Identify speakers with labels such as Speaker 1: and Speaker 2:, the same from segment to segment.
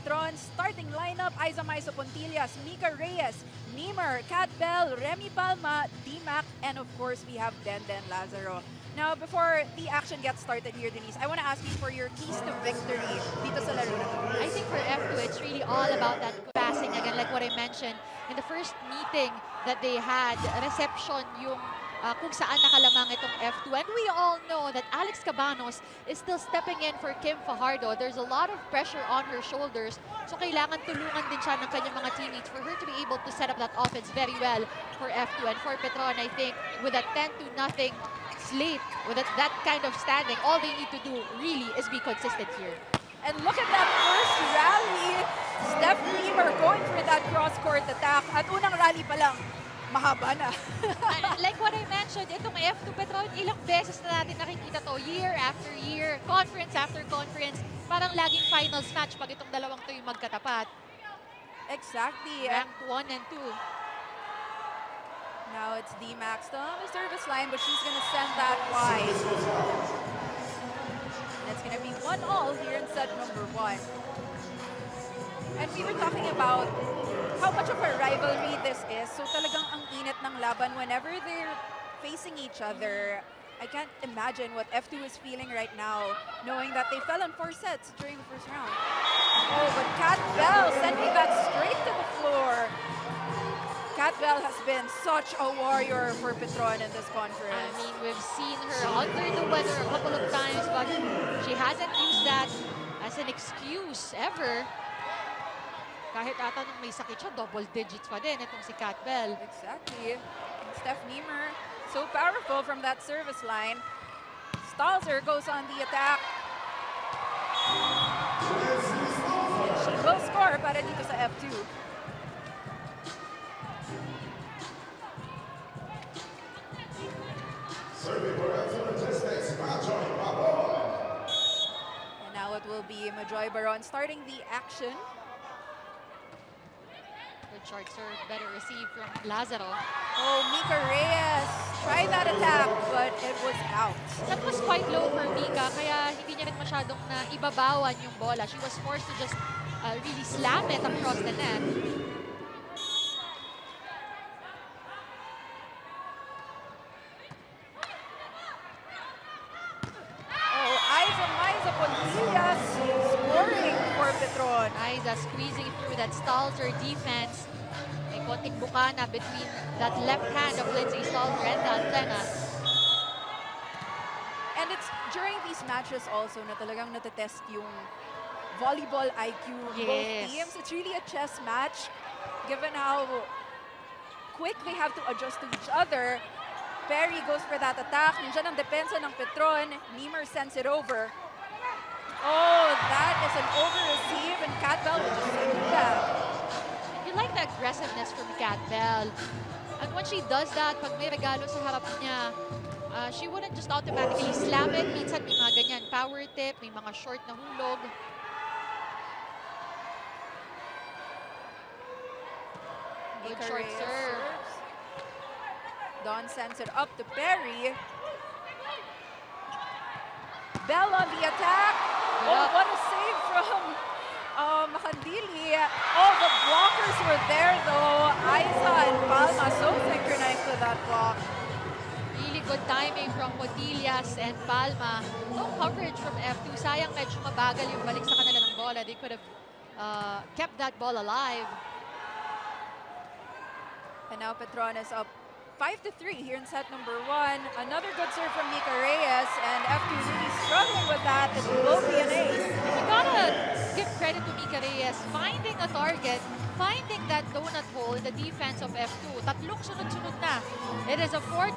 Speaker 1: Petron starting lineup, Aiza Pontillas, Mika Reyes, Niemer, Kat Bell, Remy Palma, D-Mac, and of course we have Denden Lazaro. Now, before the action gets started here, Denise, I want to ask you for your keys to victory dito sa laro na to.
Speaker 2: I think for F2, it's really all about that passing. Again, like what I mentioned, in the first meeting that they had, reception yung kung saan nakalamang itong F2. And we all know that Alex Cabanos is still stepping in for Kim Fajardo. There's a lot of pressure on her shoulders. So kailangan tulungan din siya ng kanyang mga teammates for her to be able to set up that offense very well for F2. And for Petron, I think with a 10-0 slate, with that kind of standing, all they need to do really is be consistent here.
Speaker 1: And look at that first rally. Steph Niemer going for that cross-court attack. At unang rally pa lang, mahaba na.
Speaker 2: Like what I mentioned, itong F2 Petron, ilang beses na natin nakikita to year after year, conference after conference. Parang laging finals match pag itong dalawang to yung magkatapat.
Speaker 1: Exactly.
Speaker 2: Ranked 1 and 2.
Speaker 1: Now it's D-Mac still on the service line, but she's going to send that wide. And it's going to be 1-all here in set number 1. And we were talking about how much of a rivalry this is. So talagang ang init ng laban whenever they're facing each other. I can't imagine what F2 is feeling right now, knowing that they fell in 4 sets during the first round. Oh, but Kat Bell sending that straight to the floor. Kat Bell has been such a warrior for Petron in this conference.
Speaker 2: I mean, we've seen her under the weather a couple of times, but she hasn't used that as an excuse ever. Kahit ata nung may sakit siya, double digits pa din itong si Kat Bell.
Speaker 1: Exactly. And Steph Niemer, so powerful from that service line. Stalzer goes on the attack. And she will score para dito sa F2. And now it will be Majoy Baron starting the action.
Speaker 2: Good short serve, better receive from Lazaro.
Speaker 1: Oh, Mika Reyes tried that attack, but it was out.
Speaker 2: That was quite low for Mika, kaya hindi niya rin masyadong na ibabawan yung bola. She was forced to just really slam it across the net.
Speaker 1: Pontillas scoring for Petron.
Speaker 2: Aiza squeezing through that Stalzer defense. May konting bukana between that left hand of Lindsay Stalzer and the antenna.
Speaker 1: And it's during these matches also na talagang natetest yung volleyball IQ of both teams. It's really a chess match given how quick they have to adjust to each other. Perry goes for that attack. Nandiyan ang depensa ng Petron. Niemer sends it over. Oh, that is an over-receive, and Kat Bell will just send it back.
Speaker 2: You like the aggressiveness from Kat Bell. And when she does that, pag may regalo sa harap niya, she wouldn't just automatically slam it. Minsan may mga ganyan, power tip, may mga short na hulog. Good short serve.
Speaker 1: Don sends it up to Perry. Bell on the attack. Oh, what a save from Makandili. Oh, the blockers were there though. Aiza and Palma so synchronized with that block.
Speaker 2: Really good timing from Pontillas and Palma. No coverage from F2. Sayang medyo mabagal yung balik sa kanila ng bola. They could have kept that ball alive.
Speaker 1: And now Petron is up 5-3 here in set number 1. Another good serve from Mika Reyes, and F2 really struggling with that. It will be an ace.
Speaker 2: We gotta give credit to Mika Reyes, finding a target, finding that donut hole in the defense of F2. Tatlong sunod-sunod na. It is a 4-0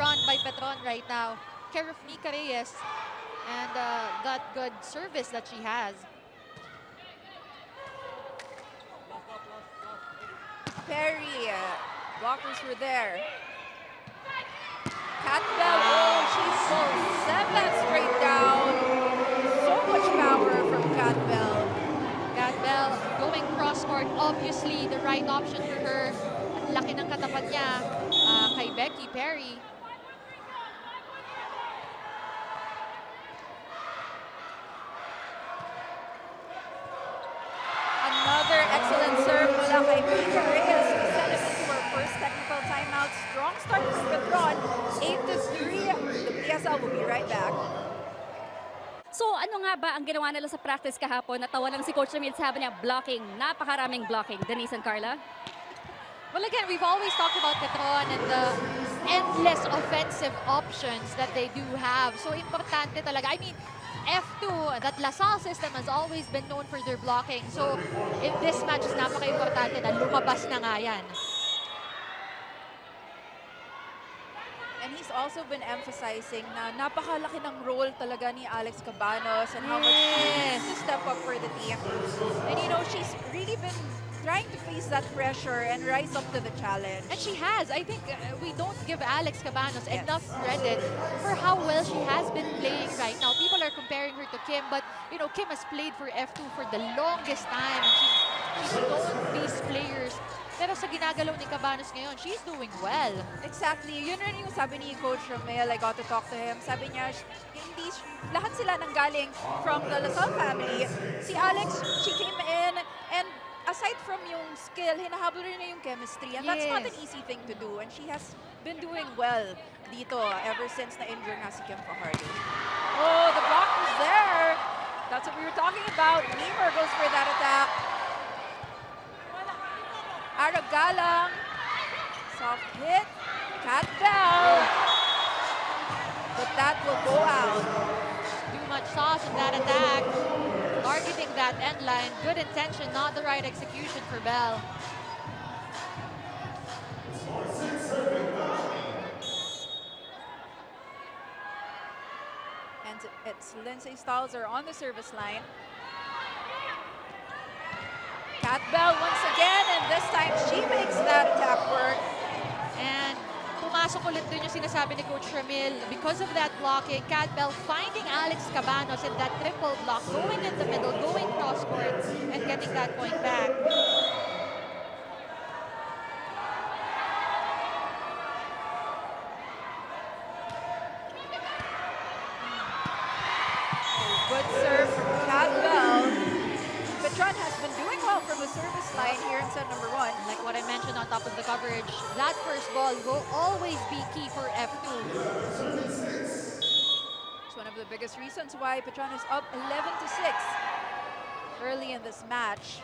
Speaker 2: run by Petron right now. Care of Mika Reyes and that good service that she has.
Speaker 1: Perry, blockers were there. Kat Bell, oh, she sent that straight down. So much power from Kat Bell.
Speaker 2: Kat Bell going cross-court, obviously the right option for her. Ang laki ng katapat niya kay Becky Perry.
Speaker 1: Ika Reyes, we send it into our first technical timeout. Strong start for Petron, 8-3. The PSL will be right back.
Speaker 3: So ano nga ba ang ginawa nila sa practice kahapon? Natawa lang si Coach Ramil, sabi niya blocking, napakaraming blocking. Denise and Carla?
Speaker 2: Well, again, we've always talked about Petron and the endless offensive options that they do have. So, importante talaga. I mean, F2, that LaSalle system has always been known for their blocking. So, in this match, is napaka-importante na lumabas na nga yan.
Speaker 1: And he's also been emphasizing na napakalaki ng role talaga ni Alex Cabanos and how much he needs to step up for the team. And you know, she's really been trying to face that pressure and rise up to the challenge.
Speaker 2: And she has. I think we don't give Alex Cabanos enough credit for how well she has been playing right now. People are comparing her to Kim, but you know, Kim has played for F2 for the longest time. She's known these players. Pero sa ginagalaw ni Cabanos ngayon, she's doing well.
Speaker 1: Exactly. Yun rin yung sabi ni Coach Ramel. I got to talk to him. Sabi niya, hindi, lahat sila nanggaling from the LaSalle family. Si Alex, she came in and aside from yung skill, hinahabol rin niya yung chemistry. And that's not an easy thing to do. And she has been doing well dito ever since na-injure nga si Kim Fajardo. Oh, the block was there. That's what we were talking about. Niemer goes for that attack. Aragalang. Soft hit. Cat Bell. But that will go out.
Speaker 2: Too much sauce in that attack. Targeting that end line. Good intention, not the right execution for Bell.
Speaker 1: And it's Lindsay Stiles are on the service line. Cat Bell once again, and this time she makes that attack work.
Speaker 2: And pumasok ulit dun yung sinasabi ni Coach Ramil. Because of that blocking, Cat Bell finding Alex Cabanos in that triple block, going in the middle, going cross-court, and getting that point back.
Speaker 1: Good serve from Cat Bell. Petron has been doing well from the service line here in set number 1.
Speaker 2: Like what I mentioned on top of the coverage, that first ball will always be key for F2.
Speaker 1: It's one of the biggest reasons why Petron is up 11-6 early in this match.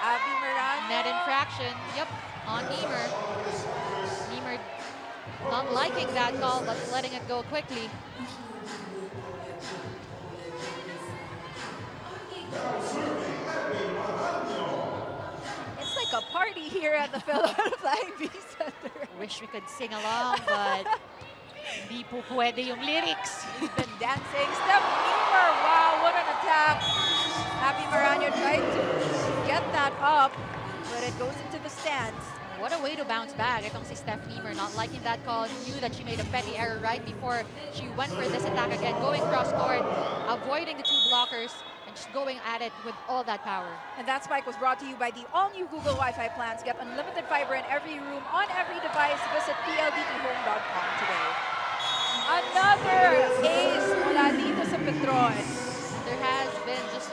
Speaker 1: Abby Moran.
Speaker 2: Net infraction, yep, on Niemer. Niemer not liking that call, but letting it go quickly.
Speaker 1: It's like a party here at the Philippine Flying V Center.
Speaker 2: Wish we could sing along, but hindi po pwede yung lyrics.
Speaker 1: He's been dancing. Steph Niemer, wow, what an attack. Abby Marano tried to get that up, but it goes into the stands.
Speaker 2: What a way to bounce back. Itong si Steph Niemer not liking that call, knew that she made a petty error right before she went for this attack again, going cross-court, avoiding the two blockers, and just going at it with all that power.
Speaker 1: And that spike was brought to you by the all-new Google Wi-Fi plans. Get unlimited fiber in every room, on every device. Visit plbthome.com today. Another ace mula dito sa Petron.
Speaker 2: There has been just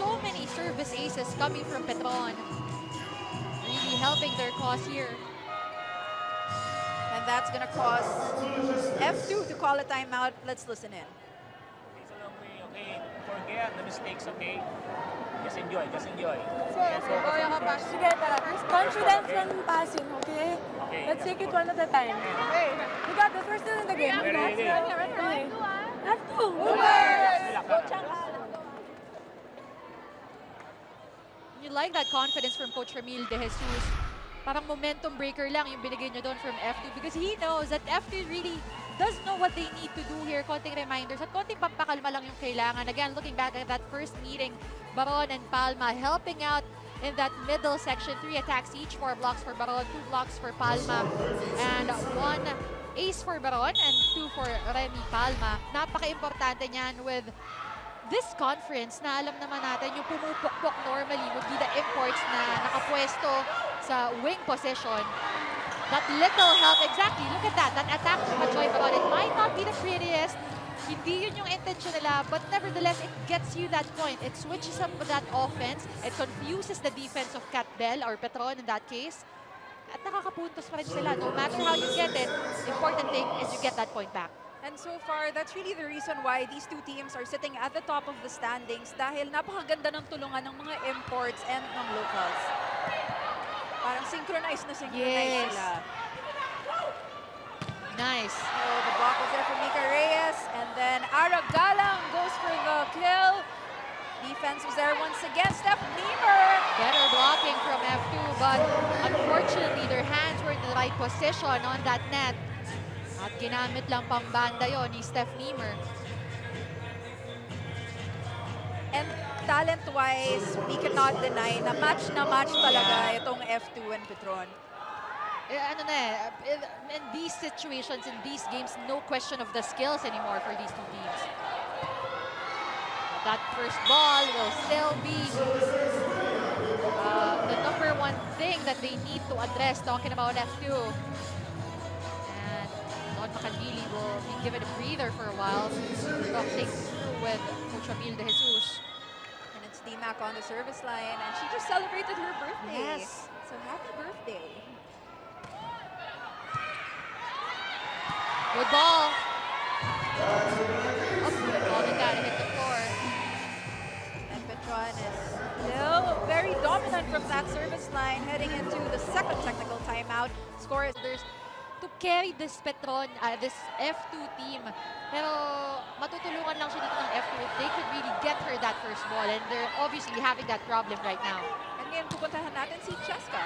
Speaker 2: so many service aces coming from Petron. Really helping their cause here.
Speaker 1: And that's going to cause F2 to call a timeout. Let's listen in.
Speaker 4: It's a long way, okay? Forget the mistakes, okay? Just enjoy, just enjoy.
Speaker 5: Sige, tara. Confidence lang yung passing, okay?
Speaker 4: Okay.
Speaker 5: Let's take it one at a time. Okay. We got the first in the game.
Speaker 4: Ready.
Speaker 5: Have to.
Speaker 2: You like that confidence from Coach Ramil De Jesus. Parang momentum breaker lang yung binigay niya doon from F2 because he knows that F2 really does know what they need to do here. Konting reminders at konting pampakalma lang yung kailangan. Again, looking back at that first meeting, Baron and Palma helping out in that middle section. 3 attacks each, 4 blocks for Baron, 2 blocks for Palma, and 1 ace for Baron and 2 for Remy Palma. Napaka-importante niyan with this conference na alam naman natin yung pumupukpok normally would be the imports na nakapwesto sa wing position. That little help, exactly, look at that, that attack from Joy Baron. It might not be the prettiest, Hindi yun yung intention nila, but nevertheless, it gets you that point. It switches up that offense. It confuses the defense of Cat Bell or Petron in that case. At nakakapuntos pa rin sila. No matter how you get it, important thing is you get that point back.
Speaker 1: And so far, that's really the reason why these two teams are sitting at the top of the standings dahil napakaganda ng tulungan ng mga imports and ng locals. Parang synchronized
Speaker 2: Yes.
Speaker 1: sila.
Speaker 2: Nice.
Speaker 1: So the block was there from Mika Reyes, and then Ara Galang goes for the kill. Defense was there once again. Steph Niemer.
Speaker 2: Better blocking from F2, but unfortunately, their hands were in the right position on that net. At ginamit lang pang banda yon ni Steph Niemer.
Speaker 1: And talent-wise, we cannot deny na match talaga itong F2 and Petron.
Speaker 2: In these situations, in these games, no question of the skills anymore for these two teams. That first ball will still be the number one thing that they need to address, talking about F2. And Don Macandili will be given a breather for a while, talk things through with Coach Emil De Jesus.
Speaker 1: And it's D-Mac on the service line, and she just celebrated her birthday.
Speaker 2: Yes.
Speaker 1: So happy birthday.
Speaker 2: Good ball. Ball that got hit the floor.
Speaker 1: And Petron is still very dominant from that service line heading into the second technical timeout. Score is
Speaker 2: There's to carry this Petron, this F2 team. Pero matutulungan lang siya dito ng F2 if they could really get her that first ball, and they're obviously having that problem right now.
Speaker 1: And ngayon pupuntahan natin si Cheska.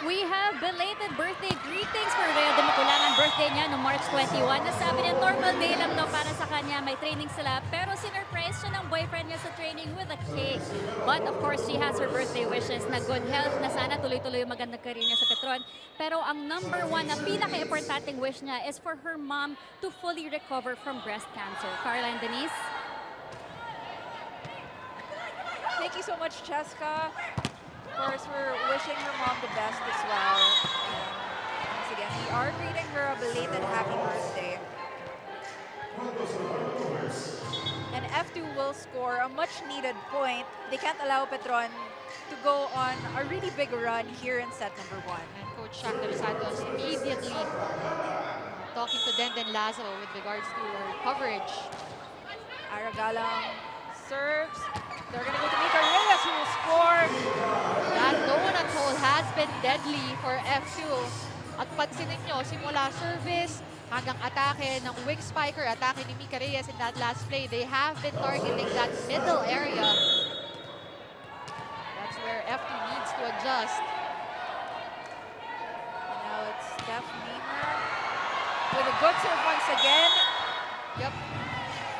Speaker 3: We have belated birthday greetings for Rhea de Maculangan. Birthday niya no March 21. Nasabi niya normal day lang daw para sa kanya. May training sila. Pero sinurprise siya ng boyfriend niya sa training with a cake. But of course, she has her birthday wishes na good health, na sana tuloy-tuloy yung magandang career niya sa Petron. Pero ang number one na pinaka-importanting wish niya is for her mom to fully recover from breast cancer. Caroline Denise?
Speaker 1: Thank you so much, Cheska. Of course, we're wishing her mom the best as well. And once again, we are greeting her a belated happy birthday. And F2 will score a much-needed point. They can't allow Petron to go on a really big run here in set number 1.
Speaker 2: And Coach Shaq de los Santos immediately talking to Denden Lazaro with regards to her coverage.
Speaker 1: Aragalang serves. They're going to go to Mika Reyes, who will score.
Speaker 2: That donut hole has been deadly for F2. At pansinin nyo, simula service hanggang atake ng weak spiker, atake ni Mika Reyes in that last play, they have been targeting that middle area. That's where F2 needs to adjust.
Speaker 1: And now it's Steph Niemer with a good serve once again.
Speaker 2: Yep.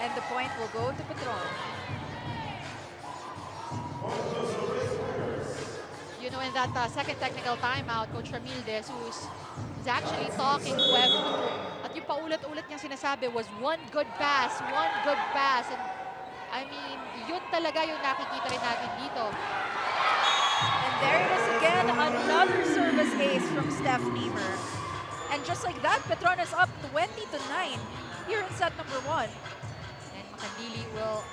Speaker 1: And the point will go to Petron.
Speaker 2: You know, in that second technical timeout, Coach Emil De Jesus is actually talking to F2. At yung paulit-ulit niyang sinasabi was one good pass. And I mean, yun talaga yung nakikita rin natin dito.
Speaker 1: And there it is again, another service ace from Steph Niemer. And just like that, Petron is up 20-9 here in set number 1.
Speaker 2: And Macandili will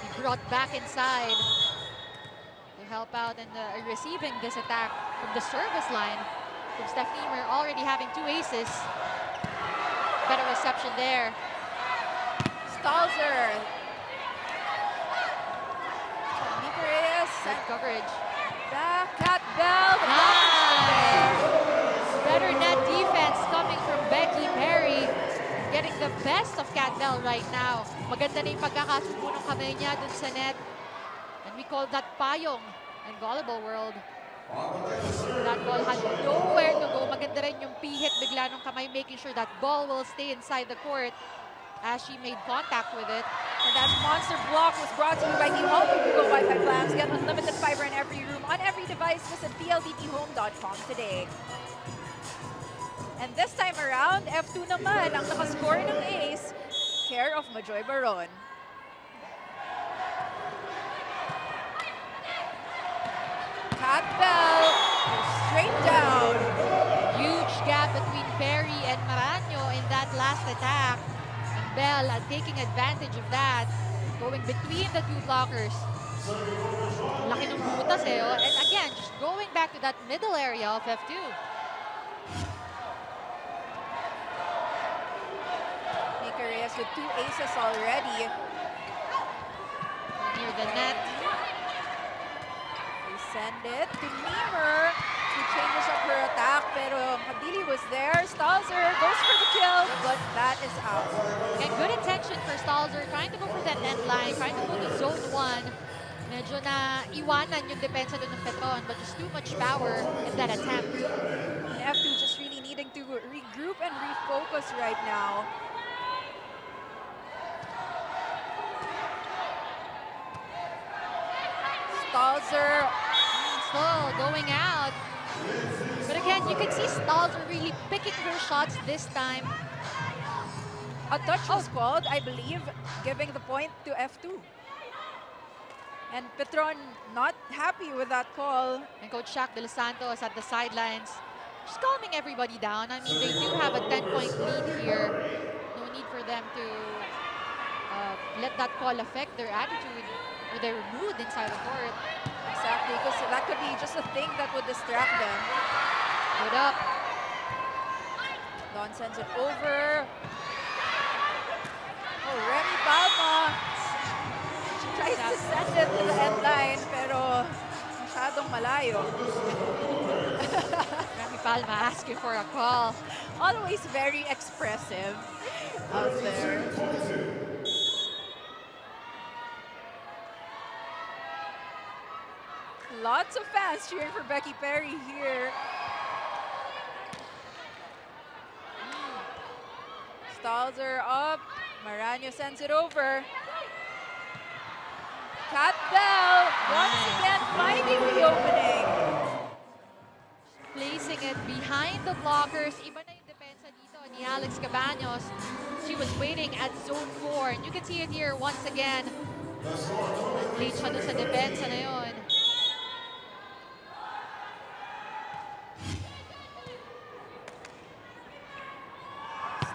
Speaker 2: be brought back inside to help out in receiving this attack from the service line. From Steph Niemer already having 2 aces. Better reception there.
Speaker 1: Stalzer. Mika Reyes.
Speaker 2: Good coverage.
Speaker 1: Back at Bell. The block is
Speaker 2: Nice.
Speaker 1: there.
Speaker 2: Better net defense coming from Becky Perry. Getting the best of Cat Bell right now. Maganda na yung pagkakasubo ng kamay niya dun sa net. And we call that payong in volleyball world. That ball had nowhere to go. Maganda rin yung pihit bigla ng kamay, making sure that ball will stay inside the court as she made contact with it.
Speaker 1: And that monster block was brought to you by the Alpha Google Wi-Fi plans. Get unlimited fiber in every room, on every device. Visit pldthome.com today. And this time around, F2 naman ang nakascore ng ace, care of Majoy Baron. Cat Bell goes straight down.
Speaker 2: Huge gap between Perry and Maranyo in that last attack. And Bell taking advantage of that. Going between the two blockers. Laki ng butas eh. Oh. And again, just going back to that middle area of F2.
Speaker 1: Mika Reyes with 2 aces already.
Speaker 2: Near the net.
Speaker 1: They send it to Niemer. She changes up her attack, pero Hadili was there. Stalzer goes for the kill, but that is out.
Speaker 2: Again, good intention for Stalzer. Trying to go for that end line. Trying to go to zone 1. Medyo na iwanan yung depensa doon ng Petron, but just too much power in that attempt.
Speaker 1: And F2 just really needing to regroup and refocus right now. Stalzer
Speaker 2: Still going out. But again, you can see Stalzer really picking her shots this time.
Speaker 1: A touch was called, I believe, giving the point to F2. And Petron not happy with that call.
Speaker 2: And Coach Shaq De Los Santos at the sidelines, just calming everybody down. I mean, they do have a 10-point lead here. No need for them to let that call affect their attitude or their mood inside the court.
Speaker 1: Exactly, because that could be just a thing that would distract them.
Speaker 2: Good up.
Speaker 1: Don sends it over. Oh, Remy Palma. She tries to send it to the end line, pero masyadong malayo.
Speaker 2: Remy Palma asking for a call.
Speaker 1: Always very expressive out there. Lots of fans cheering for Becky Perry here. Stalzer up. Marano sends it over. Kat Bell once again finding the opening.
Speaker 2: Placing it behind the blockers. Iba na yung depensa dito ni Alex Cabaños. She was waiting at zone 4. And you can see it here once again. Late siya doon sa depensa na yun.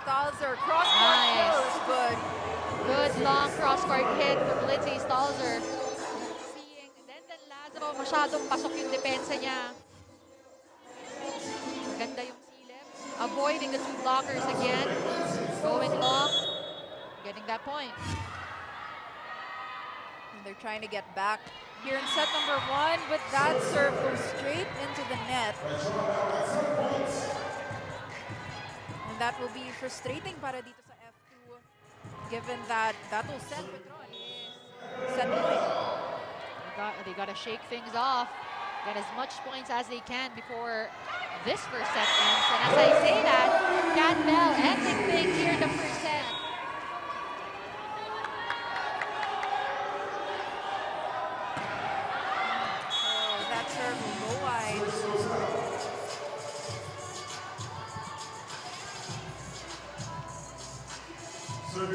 Speaker 1: Stalzer cross-court
Speaker 2: Nice.
Speaker 1: goes good.
Speaker 2: Good long cross-court hit from Lindsay Stalzer. Seeing Denden Lazaro, masyadong pasok yung depensa niya. Maganda yung silip. Avoiding the two blockers again. Going long. Getting that point.
Speaker 1: And they're trying to get back here in set number 1, but that serve goes straight into the net. And that will be frustrating para dito sa F2, given that that will set Petron. Set point.
Speaker 2: They got to shake things off. Get as much points as they can before this first set ends. And as I say that, Kat Bell ending things here in the first set.
Speaker 1: Oh, that serve will go wide. And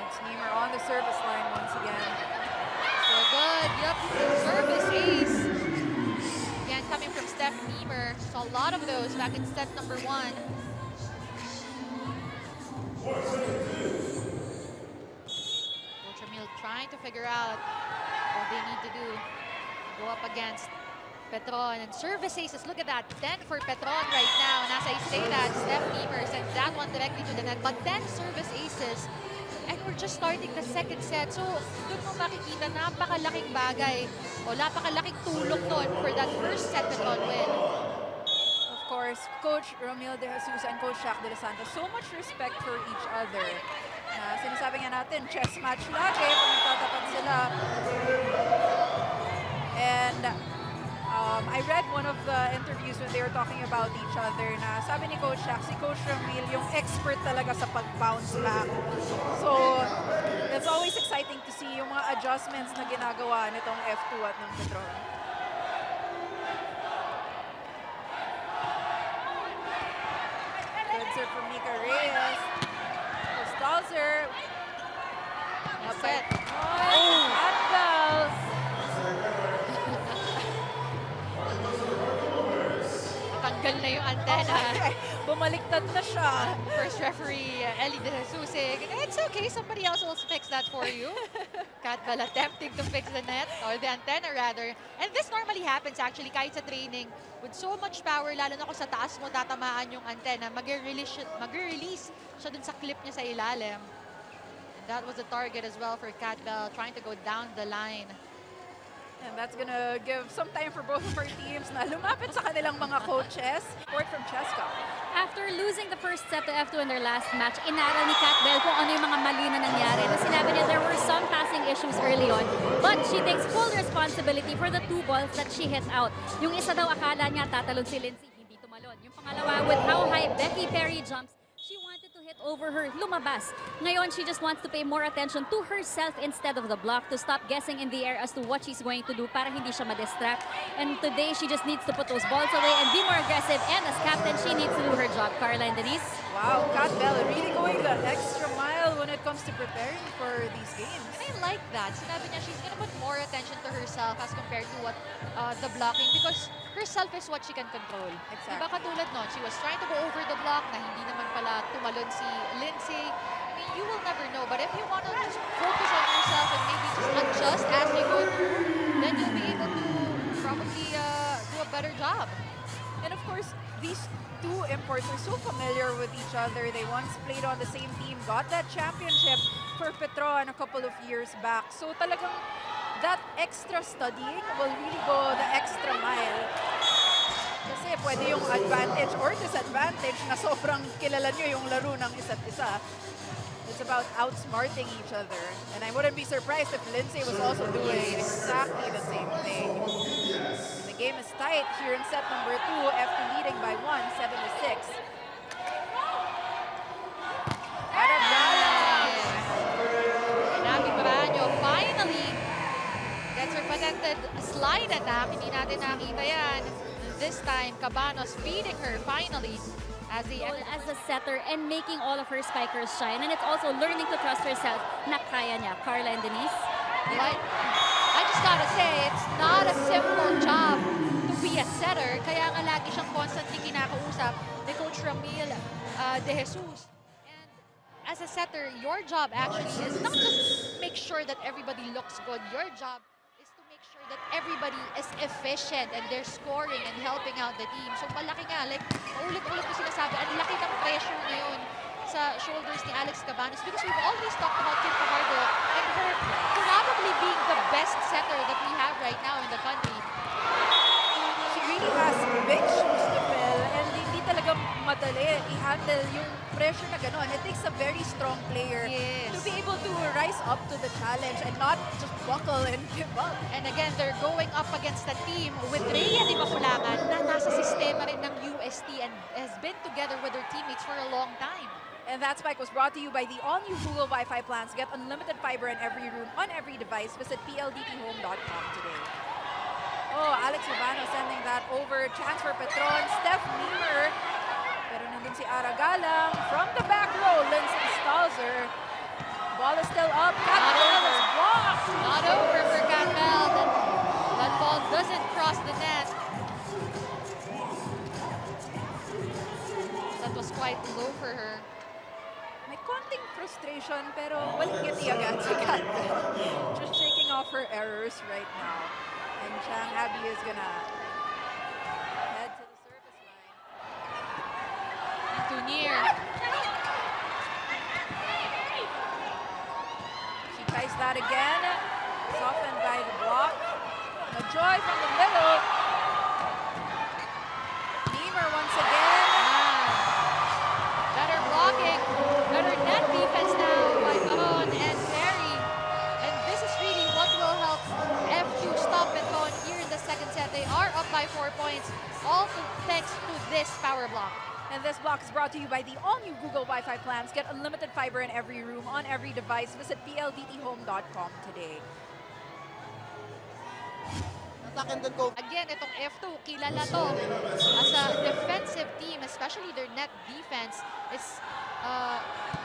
Speaker 1: it's Niemer on the service line once again.
Speaker 2: So good. Yep. Service ace. Again, coming from Steph Niemer. Saw a lot of those back in set number 1. Coach Emil trying to figure out what they need to do to go up against Petron. And service aces, look at that. 10 for Petron right now. And as I say that, Steph Niemer sends that one directly to the net. But 10 service aces. And we're just starting the second set. So, doon mo makikita napakalaking bagay o napakalaking tulong doon for that first set Petron win.
Speaker 1: Of course, Coach Romil De Jesus and Coach Shaq De Los Santos, so much respect for each other. Sinasabi nga natin, chess match lagi kung nagtatapat sila. And I read one of the interviews when they were talking about each other na sabi ni Coach Shaq, si Coach Romil yung expert talaga sa pag-bounce back. So, it's always exciting to see yung mga adjustments na ginagawa nitong F2 at ng Petron. Good serve from Mika Reyes. Stalzer.
Speaker 2: Set.
Speaker 1: Oh, Kat Bell.
Speaker 2: tinanggal na yung antena.
Speaker 1: Bumaliktad na siya.
Speaker 2: First referee, Ellie De Jesus, saying, it's okay, somebody else will fix that for you. Kat Bell attempting to fix the net, or the antenna rather. And this normally happens actually kahit sa training. With so much power, lalo na kung sa taas mo tatamaan yung antenna, mag-release siya dun sa clip niya sa ilalim. And that was a target as well for Kat Bell, trying to go down the line.
Speaker 1: And that's gonna give some time for both of our teams na lumapit sa kanilang mga coaches. Support from Cheska.
Speaker 3: After losing the first set to F2 in their last match, inaral ni Kat Bell kung ano yung mga mali na nangyari. Na sinabi niya there were some passing issues early on, but she takes full responsibility for the 2 balls that she hit out. Yung isa daw akala niya tatalon si Lindsay, hindi tumalon. Yung pangalawa, with how high Becky Perry jumps, she wanted to hit over her, lumabas. Ngayon, she just wants to pay more attention to herself instead of the block, to stop guessing in the air as to what she's going to do para hindi siya ma-distract. And today, she just needs to put those balls away and be more aggressive. And as captain, she needs to do her job. Carla and Denise?
Speaker 1: Wow, Kat Bell really going the extra mile when it comes to preparing for these games.
Speaker 2: And I like that. Sinabi niya she's gonna put more attention to herself as compared to what the blocking, because herself is what she can control.
Speaker 1: Exactly.
Speaker 2: Diba katulad nun, she was trying to go over the block na hindi naman pala tumalon si Lindsay. I mean, you will never know. But if you want to just focus on yourself and maybe just adjust as you go through, then you'll be able to probably do a better job.
Speaker 1: And of course, these 2 imports are so familiar with each other. They once played on the same team, got that championship for Petron a couple of years back. So talagang that extra studying will really go the extra mile. Kasi pwede yung advantage or disadvantage na sobrang kilala nyo yung laro ng isa't isa. It's about outsmarting each other. And I wouldn't be surprised if Lindsay was also doing exactly the same thing. And the game is tight here in set number 2. F2 leading by 1, 7-6.
Speaker 2: Nabi Baranyo finally gets her patented slide attack. Hindi natin nakita yan. This time, Cabanos feeding her finally as the
Speaker 3: As a setter and making all of her spikers shine. And it's also learning to trust herself na kaya niya. Carla and Denise?
Speaker 2: But I just gotta say, it's not a simple job to be a setter. Kaya nga lagi siyang constantly kinakausap ni Coach Ramil De Jesus. And as a setter, your job actually is not just make sure that everybody looks good. Your job is to make sure that everybody is efficient and they're scoring and helping out the team. So malaki nga, like, ulit-ulit ko sinasabi, ang laki ng pressure ngayon sa shoulders ni Alex Cabanos, because we've always talked about Kim Fajardo and her probably being the best setter that we have right now in the country.
Speaker 1: She really has big shoes to fill and hindi talaga madali i-handle yung pressure na gano'n. It takes a very strong player
Speaker 2: Yes.
Speaker 1: to be able to rise up to the challenge and not just buckle and give up.
Speaker 2: And again, they're going up against a team with Rhea Di Maculangan na nasa sistema rin ng UST and has been together with her teammates for a long time.
Speaker 1: And that spike was brought to you by the all-new Google Wi-Fi plans. Get unlimited fiber in every room, on every device. Visit pldthome.com today. Oh, Alex Urbano sending that over. Chance for Petron. Steph Niemer. Pero nandun si Aragalang. From the back row, Lindsay Stalzer. Ball is still up. Kat
Speaker 2: Not
Speaker 1: Bell
Speaker 2: over.
Speaker 1: is blocked.
Speaker 2: Not over for Kat Bell. That ball doesn't cross the net. That was quite low for her.
Speaker 1: May konting frustration pero walang ngiti agad si Kat Bell. Just shaking off her errors right now. And Chang Abby is gonna head to the service line.
Speaker 2: Too near.
Speaker 1: She tries that again. Softened by the block. Joy from the middle. Niemer once again.
Speaker 2: Better blocking, better net defense now by Petron and Perry. And this is really what will help F2 stop Petron here in the second set. They are up by 4 points, all thanks to this power block.
Speaker 1: And this block is brought to you by the all-new Google Wi-Fi plans. Get unlimited fiber in every room, on every device. Visit pldthome.com today.
Speaker 2: Again, itong F2, kilala to as a defensive team, especially their net defense is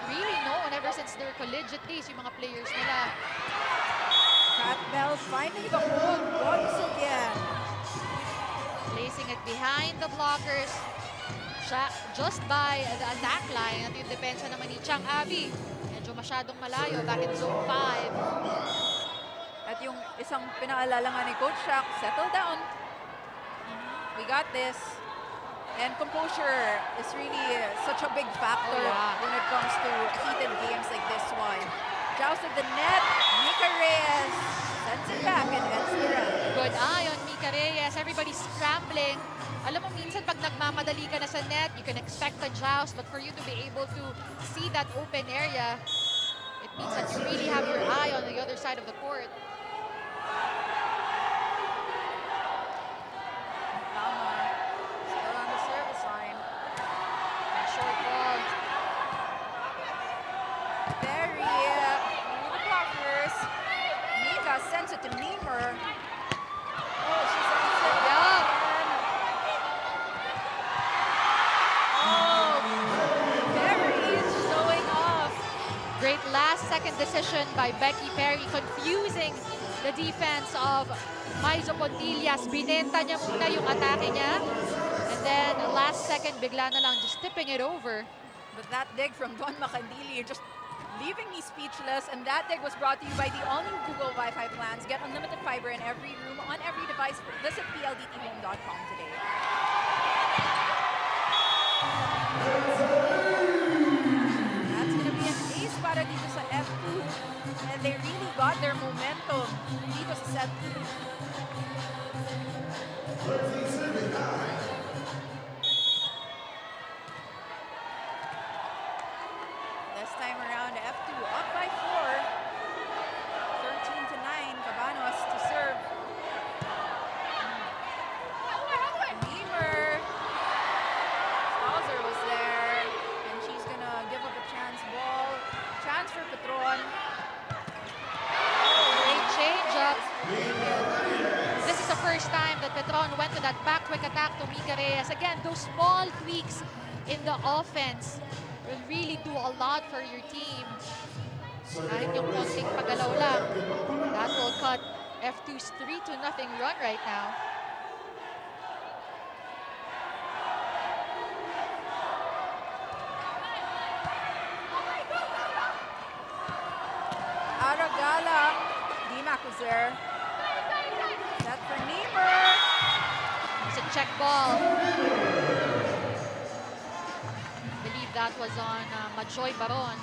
Speaker 2: really known ever since their collegiate days, yung mga players nila.
Speaker 1: Kat Bell finding the hole once again.
Speaker 2: Placing it behind the blockers. Just by the attack line. At yung depensa naman ni Chang Abby. Medyo masyadong malayo. Back in zone 5.
Speaker 1: At yung isang pinaalala nga ni Coach Shaq, settle down. We got this. And composure is really such a big factor when it comes to heated games like this one. Jousted the net. Mika Reyes sends it back and ends the round.
Speaker 2: Good eye on Mika Reyes. Everybody's scrambling. Alam mo, minsan pag nagmamadali ka na sa net, you can expect a joust. But for you to be able to see that open area, it means that you really have your eye on the other side of the court.
Speaker 1: Still on the service line.
Speaker 2: Short ball.
Speaker 1: Very through the blockers. Mika sends it to Niemer. Oh, she sends it down. Oh, Perry is showing off.
Speaker 2: Great last-second decision by Becky Perry, confusing the defense of Maizo Pontillas. Binenta niya muna yung atake niya. And then, last second, bigla na lang just tipping it over.
Speaker 1: But that dig from Don Macandili just leaving me speechless. And that dig was brought to you by the all-new Google Wi-Fi plans. Get unlimited fiber in every room, on every device. Visit pldthome.com today. That's going to be an ace para dito sa F2. And they really got their momentum dito sa set 2. This time around, F2 up by 4. 13-9, Cabanos to serve. Niemer. Stauser was there. And she's gonna give up a chance ball. Chance for Petron.
Speaker 2: Great change-up. This is the first time that Petron went to that back quick attack to Mika Reyes. Again, those small tweaks in the offense will really do a lot for your team. Kahit yung konting pagalaw lang, that will cut F2's 3-0 run right now.
Speaker 1: Aragala. Dimac was there. Set for Niemer.
Speaker 2: It's a check ball. I believe that was on Majoy Baron.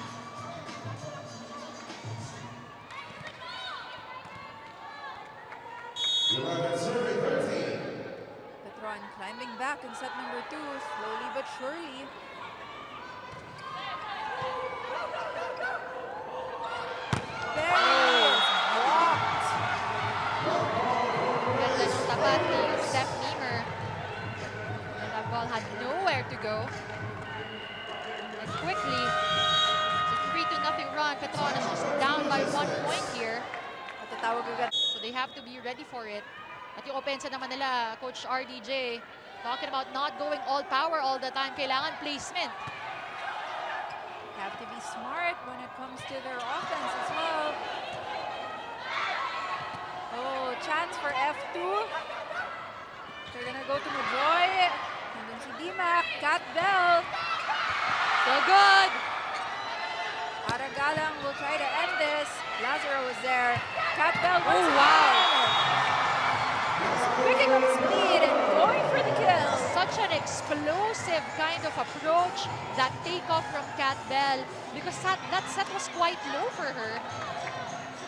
Speaker 1: Petron climbing back in set number 2, slowly but surely. There is blocked.
Speaker 2: Ganda ng tapat ni Steph Niemer. And that ball had nowhere to go. And quickly, it's a 3-0 run. Petron is just down by 1 point here.
Speaker 1: Matatawag agad.
Speaker 2: So they have to be ready for it. At yung opensa naman nila, Coach RDJ, talking about not going all power all the time. Kailangan placement.
Speaker 1: Have to be smart when it comes to their offense as well. Oh, chance for F2. They're gonna go to Majoy. And then si Dimac, Cat Bell.
Speaker 2: So good!
Speaker 1: Aragalang will try to end this. Lazaro was there. Cat Bell was picking up speed and going for the kill.
Speaker 2: Such an explosive kind of approach, that takeoff from Cat Bell, because that set was quite low for her.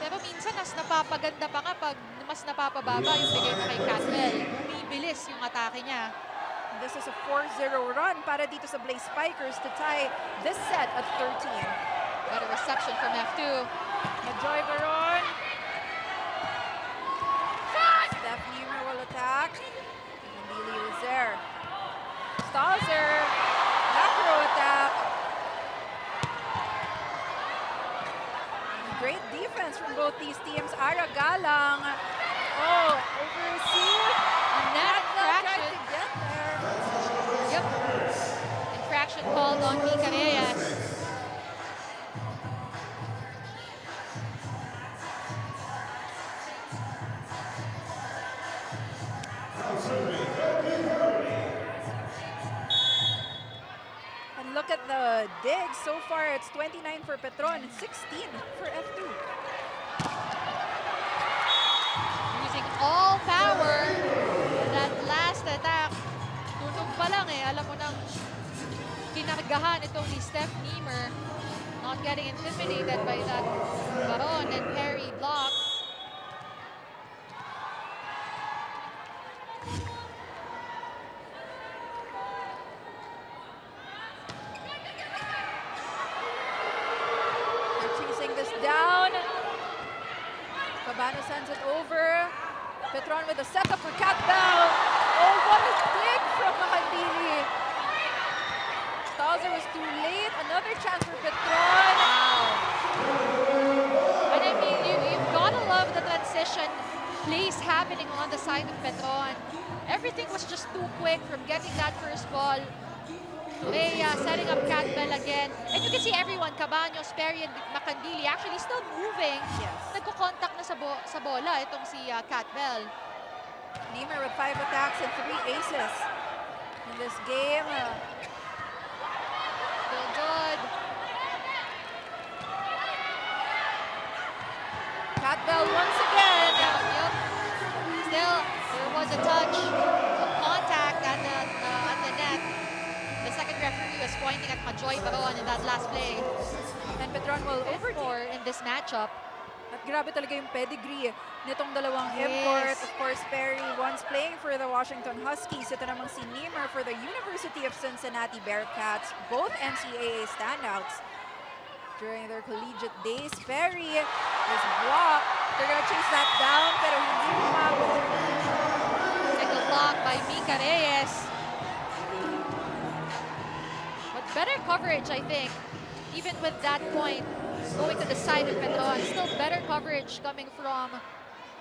Speaker 2: Pero minsan mas napapaganda pa kapag mas napapababa yung bigay mo kay Cat Bell. Bumibilis yung atake niya.
Speaker 1: This is a 4-0 run para dito sa Blaze Spikers to tie this set at 13.
Speaker 2: Got a reception from F2.
Speaker 1: Majoy Baron. Steph Niemer will attack. Mandili was there. Stalzer. Back row attack. Great defense from both these teams. Aragalang. Oh, overseas.
Speaker 2: And that
Speaker 1: Tried
Speaker 2: infraction.
Speaker 1: to get there.
Speaker 2: Yep. Infraction called on Mika Reyes.
Speaker 1: look at the digs, so far it's 29 for Petron and 16 for F2.
Speaker 2: Using all power. That last attack, tunog pa lang eh. Alam mo nang kinargahan itong ni Steph Niemer. Not getting intimidated by that Baron and parry block.
Speaker 1: They're chasing this down. Cabano sends it over. Petron with a setup for Cat Bell. Oh, what a dig from Makandili. Stalzer was too late. Another chance for Petron.
Speaker 2: Wow. And I mean, you've gotta love the transition plays happening on the side of Petron. Everything was just too quick from getting that first ball. Rhea setting up Cat Bell again. And you can see everyone, Cabaños, Perry, and Makandili actually still moving.
Speaker 1: Yes.
Speaker 2: Nagko-contact na sa bola itong si Cat Bell.
Speaker 1: Niemer with 5 attacks and 3 aces in this game.
Speaker 2: Still good.
Speaker 1: Cat Bell once again.
Speaker 2: Yep. Still, there was a touch of contact at the net. The second referee was pointing at Majoy Baron in that last play.
Speaker 1: And Petron will overtake.
Speaker 2: For in this matchup.
Speaker 1: At grabe talaga yung pedigree nitong dalawang
Speaker 2: Yes.
Speaker 1: import. Of course, Perry once playing for the Washington Huskies. Ito namang si Niemer for the University of Cincinnati Bearcats. Both NCAA standouts during their collegiate days. Perry is blocked. They're gonna chase that down, pero hindi umabot.
Speaker 2: Second block by Mika Reyes. But better coverage, I think. Even with that point, going to the side of Petron, still better coverage coming from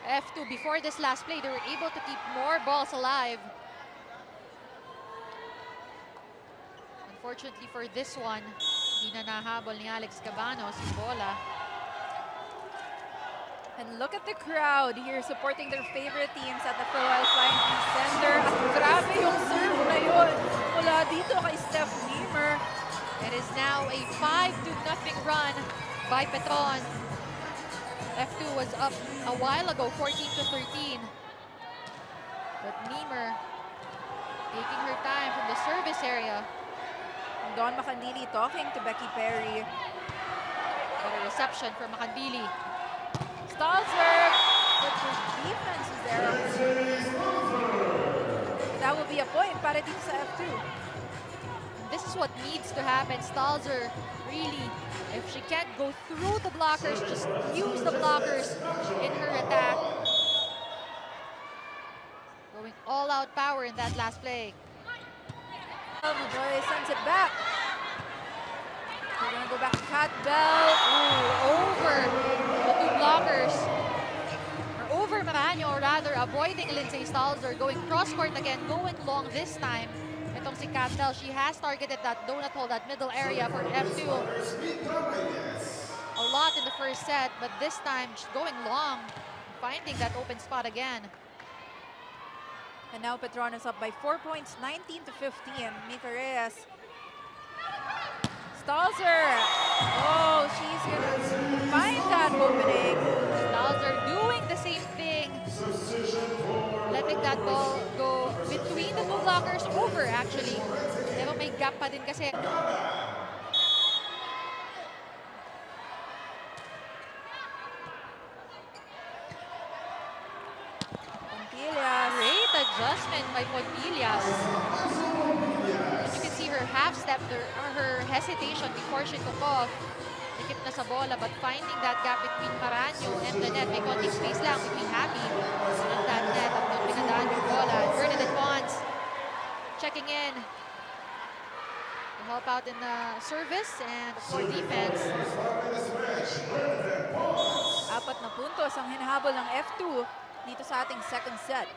Speaker 2: F2. Before this last play, they were able to keep more balls alive. Unfortunately for this one, hindi na nahabol ni Alex Cabanos yung bola.
Speaker 1: And look at the crowd here supporting their favorite teams at the Philwell Flying T Center. At grabe yung serve na yun mula dito kay Steph Niemer.
Speaker 2: It is now a 5-0 run by Petron. F2 was up a while ago, 14-13. But Niemer taking her time from the service area.
Speaker 1: Don Makandili talking to Becky Perry.
Speaker 2: Better reception from Makandili.
Speaker 1: Stalzer, but his defense is there. That will be a point para dito sa F2.
Speaker 2: This is what needs to happen. Stalzer, really, if she can't go through the blockers, just use the blockers in her attack. Going all-out power in that last play.
Speaker 1: Majoy sends it back. We're gonna go back to Cat Bell.
Speaker 2: Ooh, over the two blockers. Or over Maraño, or rather avoiding Lindsay Stalzer, going cross-court again, going long this time. Itong si Cat Bell, she has targeted that donut hole, that middle area for F2. A lot in the first set, but this time she's going long, finding that open spot again.
Speaker 1: And now Petron is up by 4 points, 19-15. Mika Reyes. Stalzer. Oh, she's gonna find that opening.
Speaker 2: Stalzer doing the same thing. Letting that ball go between the two blockers, over actually. Pero may gap pa din kasi.
Speaker 1: Pompilias.
Speaker 2: Great adjustment by Pompilias. You can see her half step, or her hesitation before she took off. Dikit na sa bola, but finding that gap between Maraño and the net. May konting space lang between Happy and that net. At doon pinadaan yung bola. Bernadette Pons checking in to help out in the service and for defense.
Speaker 1: 4 na puntos ang hinahabol ng F2 dito sa ating second set.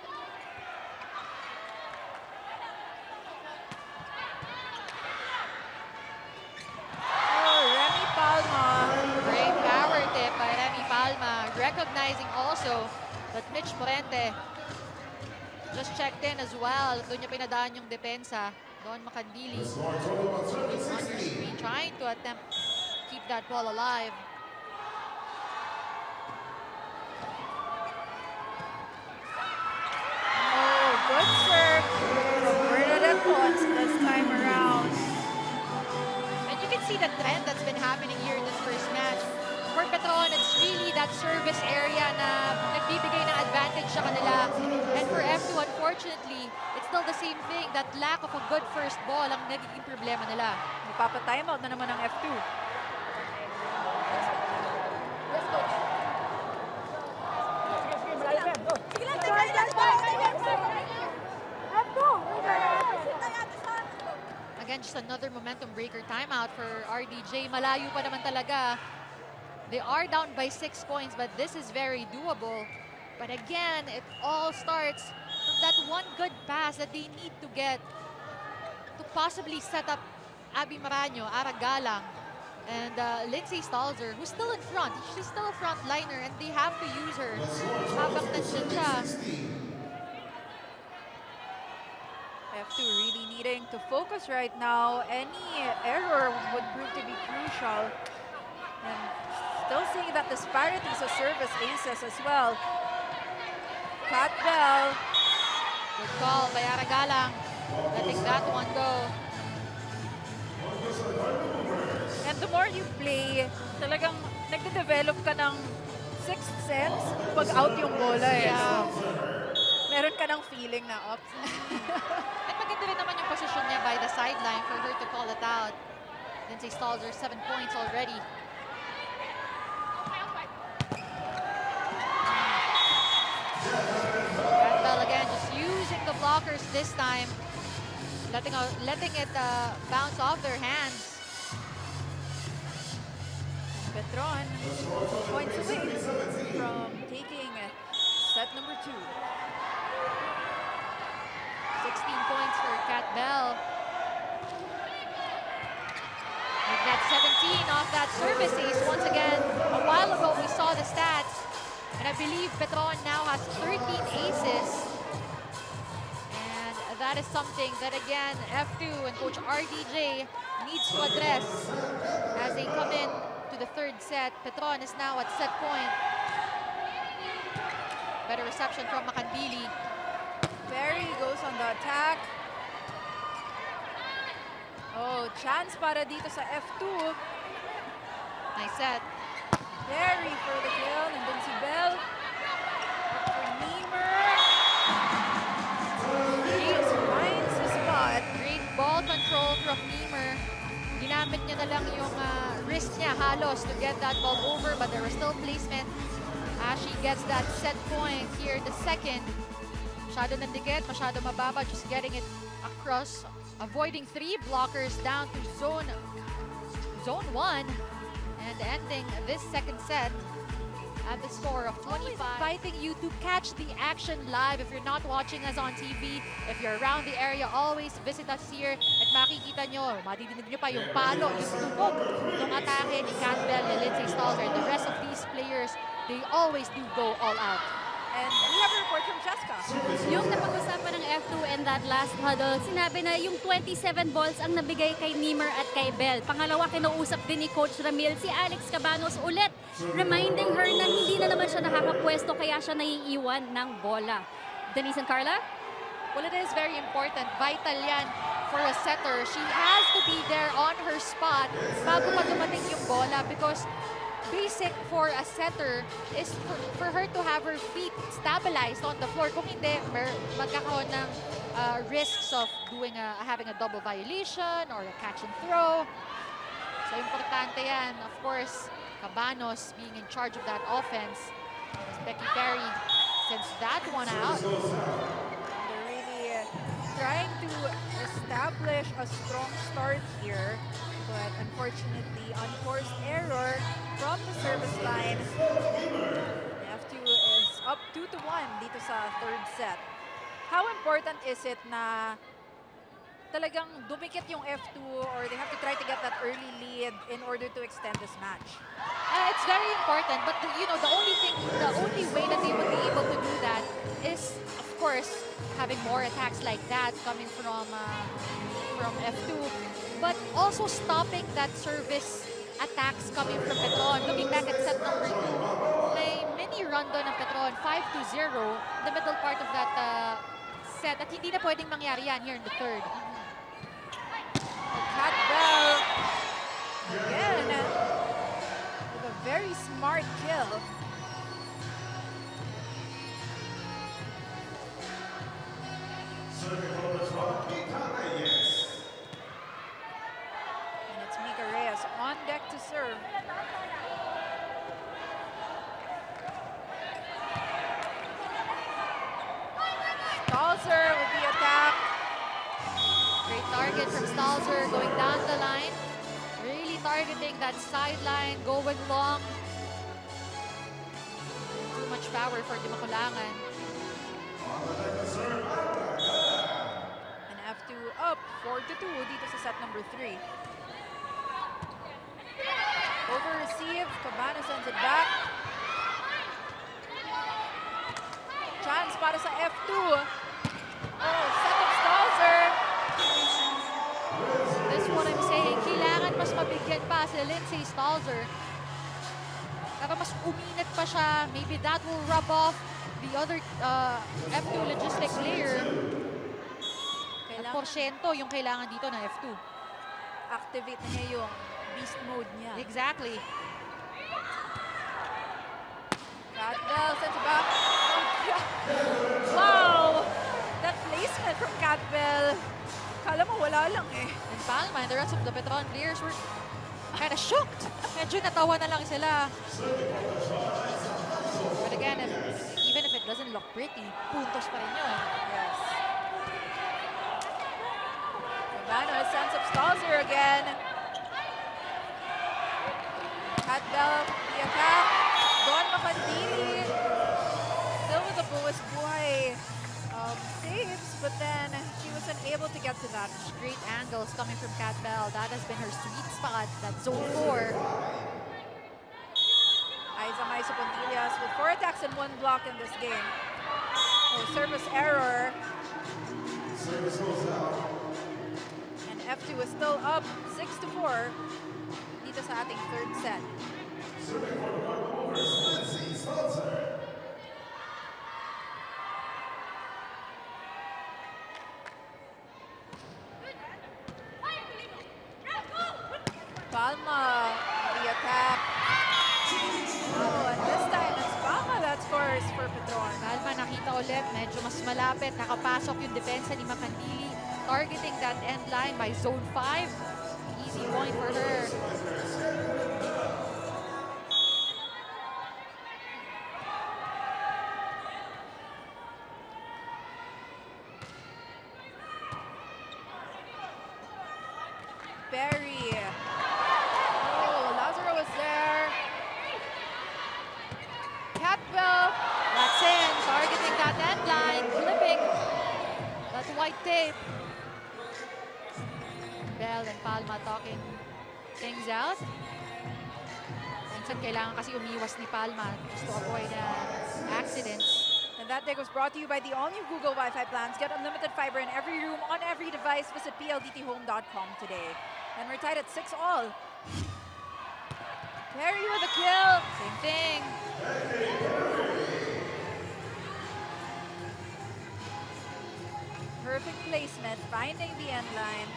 Speaker 1: Oh, Remy Palma.
Speaker 2: Great power tip by Remy Palma. Recognizing also that Mitch Morente just checked in as well. Doon niya pinadaan yung depensa. Don Makandili on your trying to attempt keep that ball alive.
Speaker 1: Oh, good serve from Bernadette Pons this time around.
Speaker 2: And you can see the trend that's been happening here in this first match. For Petron, it's really that service area na nagbibigay ng advantage sa kanila. And for F2, unfortunately, it's still the same thing. That lack of a good first ball ang nagiging problema nila.
Speaker 1: Magpapa-timeout na naman ang F2.
Speaker 2: Again, just another momentum breaker timeout for RDJ. Malayo pa naman talaga. They are down by 6 points, but this is very doable. But again, it all starts from that one good pass that they need to get to possibly set up Abby Maraño, Aragalang, and Lindsay Stalzer, who's still in front. She's still a front liner, and they have to use her habang nandiyan siya.
Speaker 1: F2 really needing to focus right now. Any error would prove to be crucial. And still seeing that disparities of service aces as well. Kat Bell.
Speaker 2: Good call by Aragalang, letting that one go.
Speaker 1: And the more you play, talagang nagde-develop ka ng sixth sense pag out yung bola eh.
Speaker 2: Yeah.
Speaker 1: Meron ka ng feeling na up.
Speaker 2: And maganda rin naman yung position niya by the sideline for her to call it out. Lindsay Stalzer, 7 points already. Bell again, just using the blockers this time, letting it bounce off their hands.
Speaker 1: Petron, 2 points away from taking set number 2.
Speaker 2: 16 points for Kat Bell. With that 17 off that service ace. Once again, a while ago we saw the stats, and I believe Petron now has 13 aces. And that is something that, again, F2 and Coach RDJ needs to address as they come in to the third set. Petron is now at set point. Better reception from Makandili.
Speaker 1: Berry goes on the attack. Oh, chance para dito sa F2.
Speaker 2: Nice set.
Speaker 1: Berry for the kill. And then si Bell. Up for Niemer. He finds the spot.
Speaker 2: Great ball control from Niemer. Ginamit niya na lang yung wrist niya halos to get that ball over, but there was still placement as she gets that set point here in the second. Masyado nandikit, masyado mababa, just getting it across, avoiding 3 blockers down to zone 1, and ending this second set at the score of 25. Inviting you to catch the action live. If you're not watching us on TV, if you're around the area, always visit us here at makikita nyo, madidinig nyo pa yung palo, yung tubog ng atake ni Kat Bell, ni Lindsay Stalzer, and the rest of these players, they always do go all out.
Speaker 1: And we have a report from Cheska.
Speaker 3: Yung napag-usapan ng F2 in that last huddle, sinabi na yung 27 balls ang nabigay kay Niemer at kay Bell. Pangalawa, kinausap din ni Coach Ramil si Alex Cabanos ulit, reminding her na hindi na naman siya nakakapwesto kaya siya naiiwan ng bola. Denise and Carla?
Speaker 2: Well, it is very important. Vital yan for a setter. She has to be there on her spot bago pa dumating yung bola, because basic for a setter is for her to have her feet stabilized on the floor. Kung hindi, magkakaroon ng risks of having a double violation or a catch and throw. So, importante yan. Of course, Cabanos being in charge of that offense. As Becky Perry sends that one out.
Speaker 1: They're really trying to establish a strong start here. But unfortunately, unforced error from the service line. F2 is up 2-1 dito sa third set. How important is it na talagang dumikit yung F2, or they have to try to get that early lead in order to extend this match?
Speaker 2: It's very important, but the only way that they would be able to do that is, of course, having more attacks like that coming from F2. but also stopping that service attacks coming from Petron. Looking back at set number 2, may mini run doon ng Petron, 5-0, the middle part of that set. At hindi na pwedeng mangyari yan here in the third.
Speaker 1: Cat Bell again with a very smart kill. And it's Mika Reyes on deck to serve. Stalzer will be attacked.
Speaker 2: Great target from Stalzer going down the line. Really targeting that sideline, going long. Too much power for Di Makulangan.
Speaker 1: And F2 up 4-2 dito sa set number 3. Over receive, Cabana sends it back. Chance para sa F2. Oh, set up Stalzer.
Speaker 2: This is what I'm saying. Kailangan mas mabigyan pa si Lindsay Stalzer. Para mas uminit pa siya. Maybe that will rub off the other F2 logistic player. At porsyento yung kailangan dito ng F2.
Speaker 1: Activate na niya yung beast mode niya.
Speaker 2: Exactly.
Speaker 1: Cat Bell sends it back. Wow! That placement from Cat Bell. Kala mo wala lang eh.
Speaker 2: And Palma and the rest of the Petron players were kind of shocked. Medyo natawa na lang sila. But again, even if it doesn't look pretty, puntos pa rin yun.
Speaker 1: Yes. Cabana sends up Stalzer again. Cat Bell, the attack. Don Makandili. Still with the buwis buhay saves, but then she was unable to get to that.
Speaker 2: Great angles coming from Cat Bell. That has been her sweet spot, that zone 4.
Speaker 1: Aiza Maisa Pontillas with 4 attacks and 1 block in this game. Oh, service error. And F2 is still up 6-4 dito sa ating third set. Palma, the attack. Oh, and this time it's Palma that scores for Petron.
Speaker 2: Palma nakita ulit, medyo mas malapit. Nakapasok yung depensa ni Makandili. Targeting that end line by zone 5. Easy point for her.
Speaker 1: Berry. Oh, Lazaro was there. Cat Bell.
Speaker 2: That's in, targeting that end line, clipping that white tape. Bell and Palma talking things out. Minsan kailangan kasi umiwas ni Palma just to avoid accidents.
Speaker 1: And that dig was brought to you by the all-new Google Wi-Fi plans. Get unlimited fiber in every room, on every device. Visit pldthome.com today. And we're tied at 6-all. Perry with a kill.
Speaker 2: Same thing.
Speaker 1: Perfect placement, finding the end line.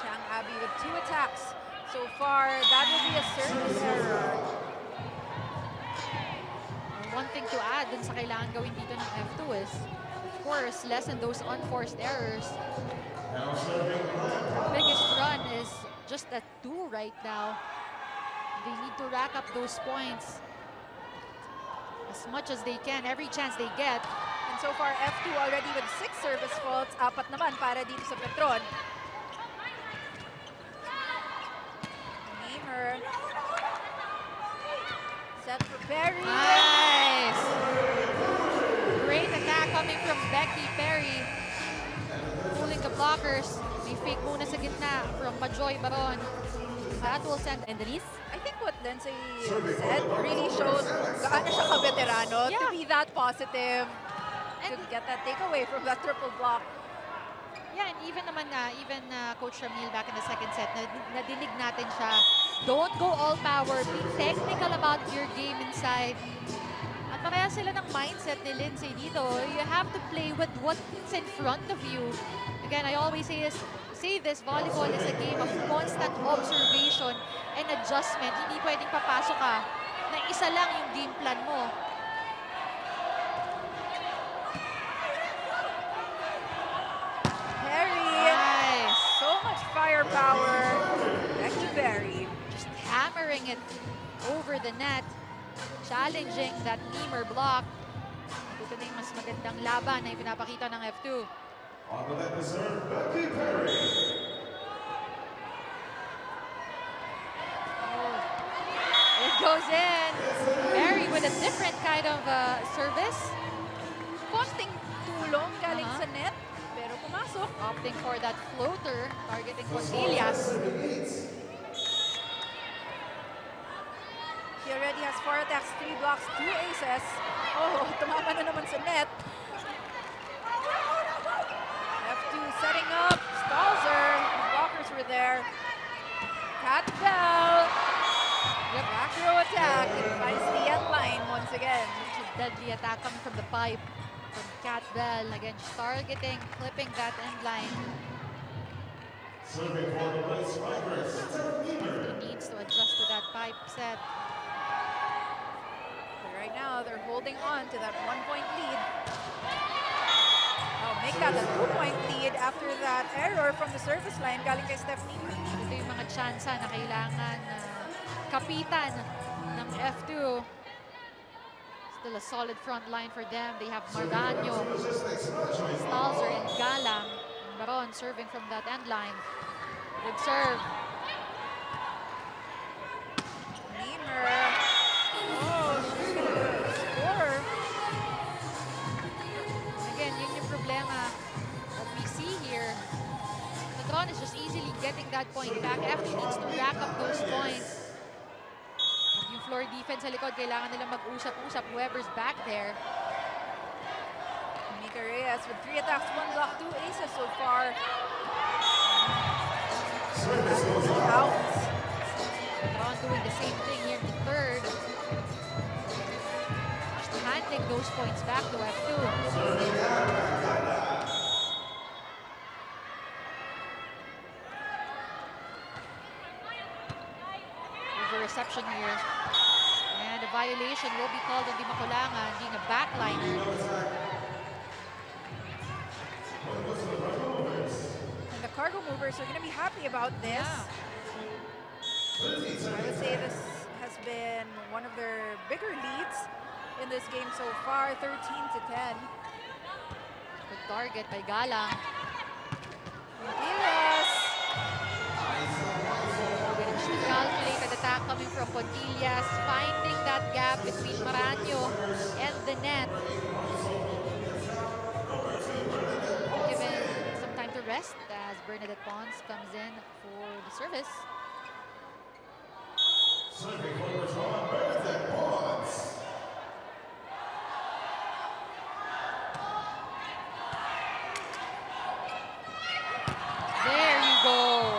Speaker 1: Chang Abby with 2 attacks so far. That will be a service error.
Speaker 2: One thing to add dun sa kailangan gawin dito ng F2 is, of course, lessen those unforced errors. Biggest run is just at 2 right now. They need to rack up those points as much as they can, every chance they get.
Speaker 1: And so far, F2 already with 6 service faults. 4 naman para dito sa Petron. Namer. Set for Perry.
Speaker 2: Nice! Great attack coming from Becky Perry. Pulling the blockers. May fake muna sa gitna from Majoy Baron. That will send
Speaker 3: And Denise?
Speaker 1: I think what Lindsay said, really shows gaano siya ka-veterano to
Speaker 2: Yeah.
Speaker 1: be that positive, to
Speaker 2: And-
Speaker 1: get that takeaway from that triple block.
Speaker 2: Yeah, and even naman Coach Ramil back in the second set, nadinig natin siya, don't go all power, be technical about your game inside. At pareha sila ng mindset ni Lindsay dito. You have to play with what's in front of you. Again, I always say this, volleyball is a game of constant observation and adjustment. Hindi pwedeng papasok ka na isa lang yung game plan mo.
Speaker 1: Harry,
Speaker 2: Nice.
Speaker 1: so much firepower. Back to Barry.
Speaker 2: Just hammering it over the net, challenging that Niemer block. Ito na yung mas magandang laban na ipinapakita ng F2.
Speaker 6: On the net to serve, Becky Perry.
Speaker 2: It goes in. Barry with a different kind of service.
Speaker 1: Konting tulong galing
Speaker 2: Uh-huh.
Speaker 1: sa net, pero pumasok.
Speaker 2: Opting for that floater, targeting Cornelius.
Speaker 1: He already has 4 attacks, 3 blocks, 2 aces. Oh, tumama na naman sa net. F2 setting up. Stalzer. The blockers were there. Cat Bell. Back row attack. It finds the end line once again.
Speaker 2: Such a deadly attack coming from the pipe from Cat Bell. Again, just targeting, clipping that end line.
Speaker 6: Serving for the Red Strikers, Niemer.
Speaker 2: He needs to adjust to that pipe set.
Speaker 1: But right now, they're holding on to that 1-point lead. Oh, make that a 2-point lead after that error from the service line galing kay Stephanie.
Speaker 2: Ito yung mga tsansa na kailangan kapitan ng F2. Still a solid front line for them. They have Mardaño, Stalzer, and Galang. And Baron serving from that end line. Good serve.
Speaker 1: Niemer. Oh, she's gonna score.
Speaker 2: Again, yun yung problema that we see here. Petron is just easily getting that point back. F2 needs to rack up those points. And yung floor defense sa likod, kailangan nila mag-usap-usap. Whoever's back there.
Speaker 1: Mika Reyes with 3 attacks, 1 block, 2 aces so far. Out.
Speaker 2: Petron doing the same thing here in the third. Just handing those points back to F2. Over reception here. And a violation will be called on Di Makulangan, being a backliner.
Speaker 1: And the cargo movers are going to be happy about this. I would say this has been one of their bigger leads in this game so far, 13-10.
Speaker 2: Good target by Galang.
Speaker 1: Yes.
Speaker 2: Just a calculated attack coming from Pontillas, finding that gap between Maraño and the net. Given some time to rest as Bernadette Pons comes in for the service.
Speaker 6: Serving for Petron, Bernadette Pons.
Speaker 2: There you go.